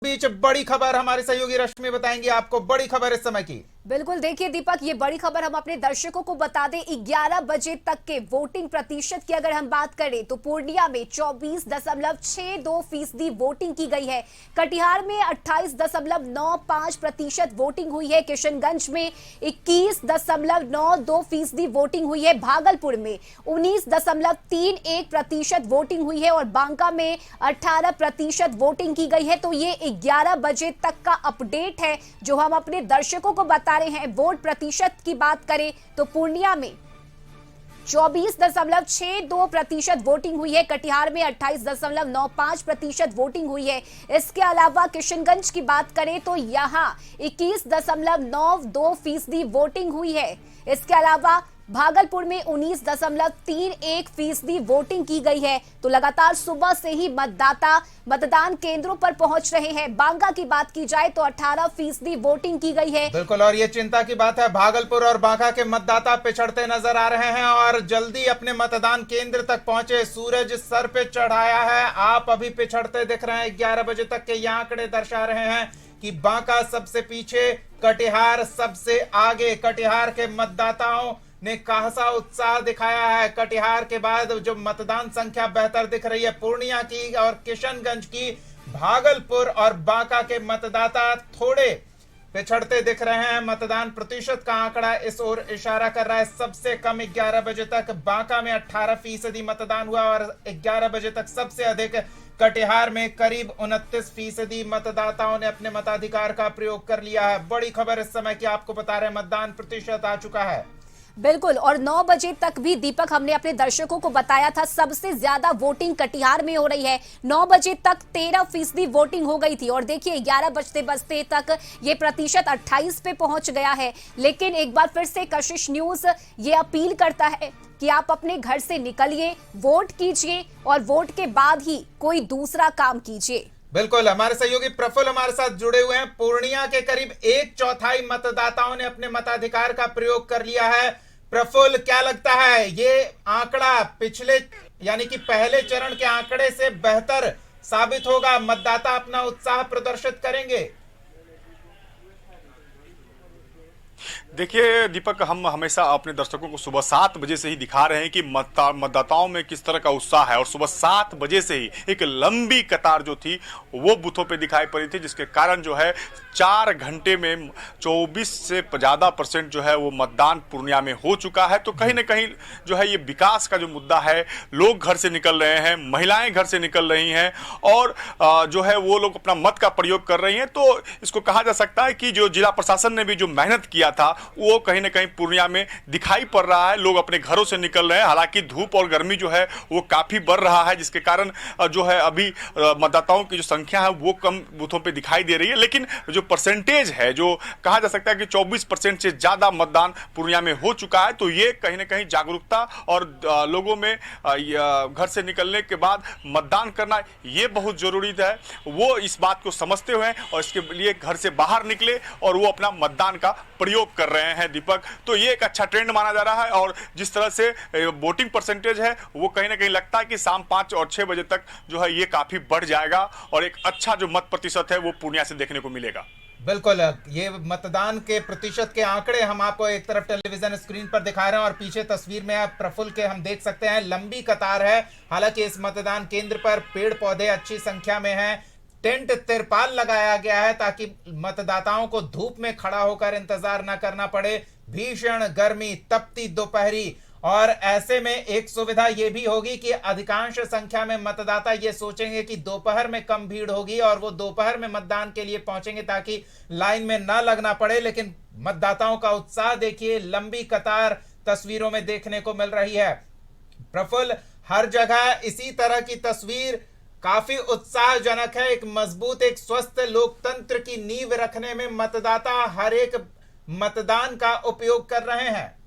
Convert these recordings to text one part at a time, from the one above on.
बीच बड़ी खबर हमारे सहयोगी रश्मि बताएंगे आपको। बड़ी खबर इस समय की। बिल्कुल, देखिए दीपक, ये बड़ी खबर हम अपने दर्शकों को बता दें। 11 बजे तक के वोटिंग प्रतिशत की अगर हम बात करें तो पूर्णिया में 24.62% वोटिंग की गई है। कटिहार में 28.95% वोटिंग हुई है। किशनगंज में 21.92% वोटिंग हुई है। भागलपुर में 19.31% वोटिंग हुई है और बांका में 18% वोटिंग की गई है। तो ये 11 बजे तक का अपडेट है जो हम अपने दर्शकों को बता रहे हैं। वोट प्रतिशत की बात करें तो पूर्णिया में 24.62% वोटिंग हुई है। कटिहार में 28.95% वोटिंग हुई है। इसके अलावा किशनगंज की बात करें तो यहां 21.92% वोटिंग हुई है। इसके अलावा भागलपुर में 19.31% वोटिंग की गई है। तो लगातार सुबह से ही मतदाता मतदान केंद्रों पर पहुंच रहे हैं। बांका की बात की जाए तो 18% वोटिंग की गई है। बिल्कुल, और ये चिंता की बात है, भागलपुर और बांका के मतदाता पिछड़ते नजर आ रहे हैं और जल्दी अपने मतदान केंद्र तक पहुंचे। सूरज सर पे चढ़ाया है, आप अभी पिछड़ते दिख रहे हैं। 11 बजे तक के ये आंकड़े दर्शा रहे हैं कि बांका सबसे पीछे, कटिहार सबसे आगे। कटिहार के मतदाताओं ने खासा उत्साह दिखाया है। कटिहार के बाद जो मतदान संख्या बेहतर दिख रही है पूर्णिया की और किशनगंज की। भागलपुर और बांका के मतदाता थोड़े पिछड़ते दिख रहे हैं। मतदान प्रतिशत का आंकड़ा इस ओर इशारा कर रहा है। सबसे कम 11 बजे तक बांका में 18% मतदान हुआ और 11 बजे तक सबसे अधिक कटिहार में करीब 29% मतदाताओं ने अपने मताधिकार का प्रयोग कर लिया है। बड़ी खबर इस समय की आपको बता रहे हैं, मतदान प्रतिशत आ चुका है। बिल्कुल, और 9 बजे तक भी दीपक हमने अपने दर्शकों को बताया था सबसे ज्यादा वोटिंग कटिहार में हो रही है। 9 बजे तक 13% वोटिंग हो गई थी और देखिए 11 बजते बजते तक ये प्रतिशत 28 पे पहुंच गया है। लेकिन एक बार फिर से कशिश न्यूज ये अपील करता है कि आप अपने घर से निकलिए, वोट कीजिए और वोट के बाद ही कोई दूसरा काम कीजिए। बिल्कुल, हमारे सहयोगी प्रफुल्ल हमारे साथ जुड़े हुए हैं। पूर्णिया के करीब 1/4 मतदाताओं ने अपने मताधिकार का प्रयोग कर लिया है। प्रफुल्ल, क्या लगता है ये आंकड़ा पिछले यानी कि पहले चरण के आंकड़े से बेहतर साबित होगा? मतदाता अपना उत्साह प्रदर्शित करेंगे? देखिए दीपक, हम हमेशा अपने दर्शकों को सुबह 7 बजे से ही दिखा रहे हैं कि मतदाताओं में किस तरह का उत्साह है और सुबह 7 बजे से ही एक लंबी कतार जो थी वो बूथों पे दिखाई पड़ी थी, जिसके कारण जो है 4 घंटे में 24 से ज़्यादा % जो है वो मतदान पूर्णिया में हो चुका है। तो कहीं ना कहीं जो है ये विकास का जो मुद्दा है, लोग घर से निकल रहे हैं, महिलाएं घर से निकल रही हैं और जो है वो लोग अपना मत का प्रयोग कर रही हैं। तो इसको कहा जा सकता है कि जो जिला प्रशासन ने भी जो मेहनत किया था वो कहीं ना कहीं पूर्णिया में दिखाई पड़ रहा है। लोग अपने घरों से निकल रहे हैं, हालांकि धूप और गर्मी जो है वो काफी बढ़ रहा है, जिसके कारण जो है अभी मतदाताओं की जो संख्या है वो कम बूथों पे दिखाई दे रही है। लेकिन जो परसेंटेज है, जो कहा जा सकता है कि 24% से ज्यादा मतदान पूर्णिया में हो चुका है, तो ये कहीं ना कहीं जागरूकता और लोगों में घर से निकलने के बाद मतदान करना ये बहुत जरूरी है। वो इस बात को समझते हुए और इसके लिए घर से बाहर निकले और वो अपना मतदान का प्रयोग कर रहे हैं दीपक। तो ये एक अच्छा ट्रेंड माना जा रहा है और जिस तरह से वोटिंग परसेंटेज है वो कहीं ना कहीं लगता है कि शाम 5 और 6 बजे तक जो है ये काफी बढ़ जाएगा और एक अच्छा जो मत प्रतिशत है वो पूर्णिया से देखने को मिलेगा। बिल्कुल, ये मतदान के प्रतिशत के आंकड़े हम आपको एक तरफ टेलीविजन स्क्रीन पर दिखा रहे हैं और पीछे तस्वीर में आप प्रफुल्ल के हम देख सकते हैं लंबी कतार है। हालांकि इस मतदान केंद्र पर पेड़ पौधे अच्छी संख्या में हैं। टेंट तिरपाल लगाया गया है ताकि मतदाताओं को धूप में खड़ा होकर इंतजार न करना पड़े। भीषण गर्मी, तपती दोपहरी, और ऐसे में एक सुविधा यह भी होगी कि अधिकांश संख्या में मतदाता ये सोचेंगे कि दोपहर में कम भीड़ होगी और वो दोपहर में मतदान के लिए पहुंचेंगे ताकि लाइन में न लगना पड़े। लेकिन मतदाताओं का उत्साह देखिए, लंबी कतार तस्वीरों में देखने को मिल रही है। प्रफुल्ल, हर जगह इसी तरह की तस्वीर काफी उत्साहजनक है। एक मजबूत, एक स्वस्थ लोकतंत्र की नींव रखने में मतदाता हर एक मतदान का उपयोग कर रहे हैं।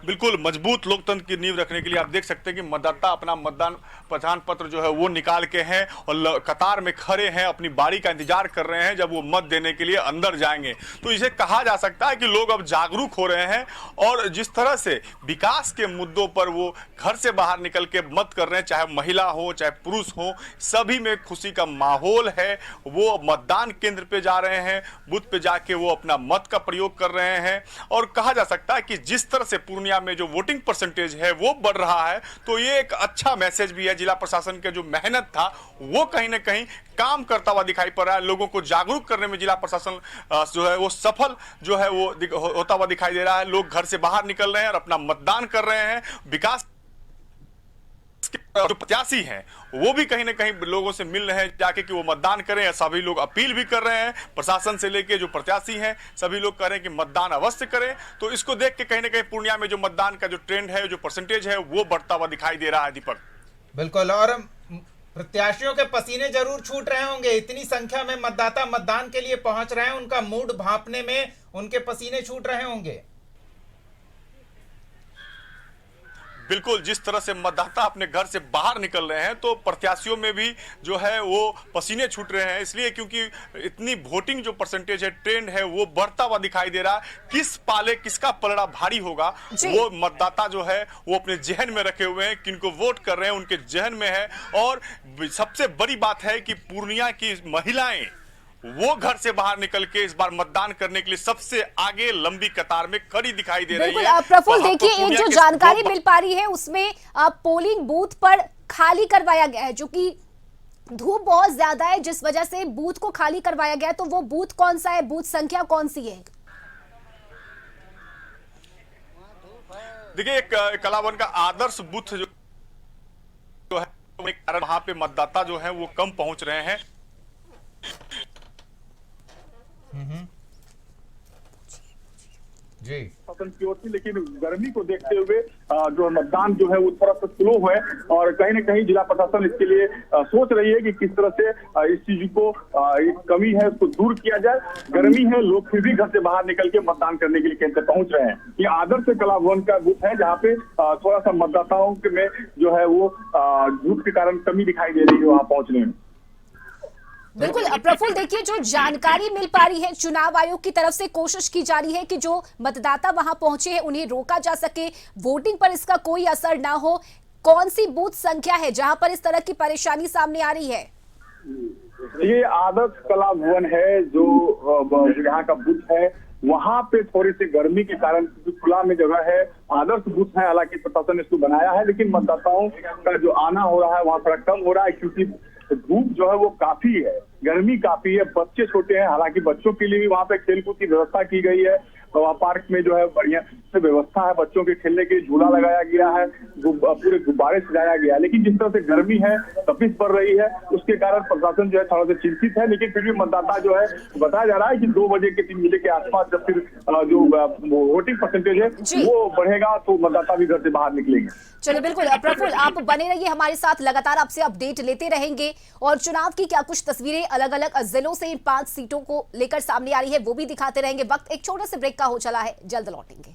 बिल्कुल मजबूत लोकतंत्र की नींव रखने के लिए आप देख सकते हैं कि मतदाता अपना मतदान पहचान पत्र जो है वो निकाल के हैं और कतार में खड़े हैं, अपनी बारी का इंतजार कर रहे हैं जब वो मत देने के लिए अंदर जाएंगे। तो इसे कहा जा सकता है कि लोग अब जागरूक हो रहे हैं और जिस तरह से विकास के मुद्दों पर वो घर से बाहर निकल के मत कर रहे हैं, चाहे महिला हो चाहे पुरुष हो, सभी में खुशी का माहौल है। वो मतदान केंद्र पे जा रहे हैं, बूथ पे जाके वो अपना मत का प्रयोग कर रहे हैं और कहा जा सकता है कि जिस तरह से पूर्णिया में जो वोटिंग परसेंटेज है वो बढ़ रहा है, तो ये एक अच्छा मैसेज भी है। जिला प्रशासन के जो मेहनत था वो कहीं ना कहीं काम करता हुआ दिखाई पड़ रहा है। लोगों को जागरूक करने में जिला प्रशासन जो है वो सफल जो है वो होता हुआ दिखाई दे रहा है। लोग घर से बाहर निकल रहे हैं और अपना मतदान कर रहे हैं। विकास जो प्रत्याशी हैं वो भी कहीं ना कहीं लोगों से मिल रहे हैं जाके कि वो मतदान करें। सभी लोग अपील भी कर रहे हैं प्रशासन से लेके जो प्रत्याशी हैं, सभी लोग कह रहे हैं कि मतदान अवश्य करें। तो इसको देख के कहीं ना कहीं पूर्णिया में जो मतदान का जो ट्रेंड है, जो परसेंटेज है, वो बढ़ता हुआ दिखाई दे रहा है। दीपक बिल्कुल, और प्रत्याशियों के पसीने जरूर छूट रहे होंगे। इतनी संख्या में मतदाता मतदान के लिए पहुंच रहे हैं, उनका मूड भांपने में उनके पसीने छूट रहे होंगे। बिल्कुल, जिस तरह से मतदाता अपने घर से बाहर निकल रहे हैं तो प्रत्याशियों में भी जो है वो पसीने छूट रहे हैं, इसलिए क्योंकि इतनी वोटिंग जो परसेंटेज है, ट्रेंड है, वो बढ़ता हुआ दिखाई दे रहा है। किस पाले किसका पलड़ा भारी होगा वो मतदाता जो है वो अपने जहन में रखे हुए हैं, किनको वोट कर रहे हैं उनके जहन में है। और सबसे बड़ी बात है कि पूर्णिया की महिलाएं वो घर से बाहर निकल के इस बार मतदान करने के लिए सबसे आगे लंबी कतार में खड़ी दिखाई दे रही है। प्रफुल्ल, देखिए एक जो जानकारी मिल पा रही है उसमें पोलिंग बूथ पर खाली करवाया गया है, जो कि धूप बहुत ज्यादा है जिस वजह से बूथ को खाली करवाया गया है। तो वो बूथ कौन सा है, बूथ संख्या कौन सी है? देखिए कलावन का आदर्श बूथ जो है वहां पे मतदाता जो है वो कम पहुंच रहे हैं। जी की ओर थी, लेकिन गर्मी को देखते हुए जो मतदान जो है वो थोड़ा सा स्लो है और कहीं ना कहीं जिला प्रशासन इसके लिए सोच रही है कि किस तरह से इस चीज को एक कमी है उसको दूर किया जाए। गर्मी है, लोग फिर भी घर से बाहर निकल के मतदान करने के लिए केंद्र पहुंच रहे हैं। ये आदर्श कला भवन का बूथ है जहाँ पे थोड़ा सा मतदाताओं में जो है वो धूप के कारण कमी दिखाई दे रही है वहां पहुंचने में। बिल्कुल प्रफुल्ल, देखिए जो जानकारी मिल पा रही है, चुनाव आयोग की तरफ से कोशिश की जा रही है कि जो मतदाता वहां पहुंचे हैं उन्हें रोका जा सके, वोटिंग पर इसका कोई असर ना हो। कौन सी बूथ संख्या है जहां पर इस तरह की परेशानी सामने आ रही है? ये आदर्श कला भवन है जो यहाँ का बूथ है। वहां पे थोड़ी सी गर्मी के कारण खुला में जगह है, आदर्श बूथ है, हालांकि प्रशासन ने इसको बनाया है, लेकिन मतदाताओं का जो आना हो रहा है वहां थोड़ा कम हो रहा है क्योंकि धूप जो है वो काफी है, गर्मी काफी है, बच्चे छोटे हैं। हालांकि बच्चों के लिए भी वहां पे खेलकूद की व्यवस्था की गई है, तो वहाँ पार्क में जो है बढ़िया से व्यवस्था है, बच्चों के खेलने के लिए झूला लगाया गया है, पूरे गुब्बारे सजाया गया है। लेकिन जिस तरह से गर्मी है, तपिश बढ़ रही है, उसके कारण प्रशासन जो है थोड़ा सा चिंतित है। लेकिन फिर भी मतदाता जो है बताया जा रहा है कि 2 बजे के 3 बजे के आसपास जब फिर जो वोटिंग परसेंटेज है वो बढ़ेगा तो मतदाता भी घर से बाहर निकलेंगे। चलिए बिल्कुल प्रफुल्ल, आप बने रहिए हमारे साथ, लगातार आपसे अपडेट लेते रहेंगे और चुनाव की क्या कुछ तस्वीरें अलग अलग जिलों से इन 5 सीटों को लेकर सामने आ रही है वो भी दिखाते रहेंगे। वक्त एक छोटे से ब्रेक का हो चला है, जल्द लौटेंगे।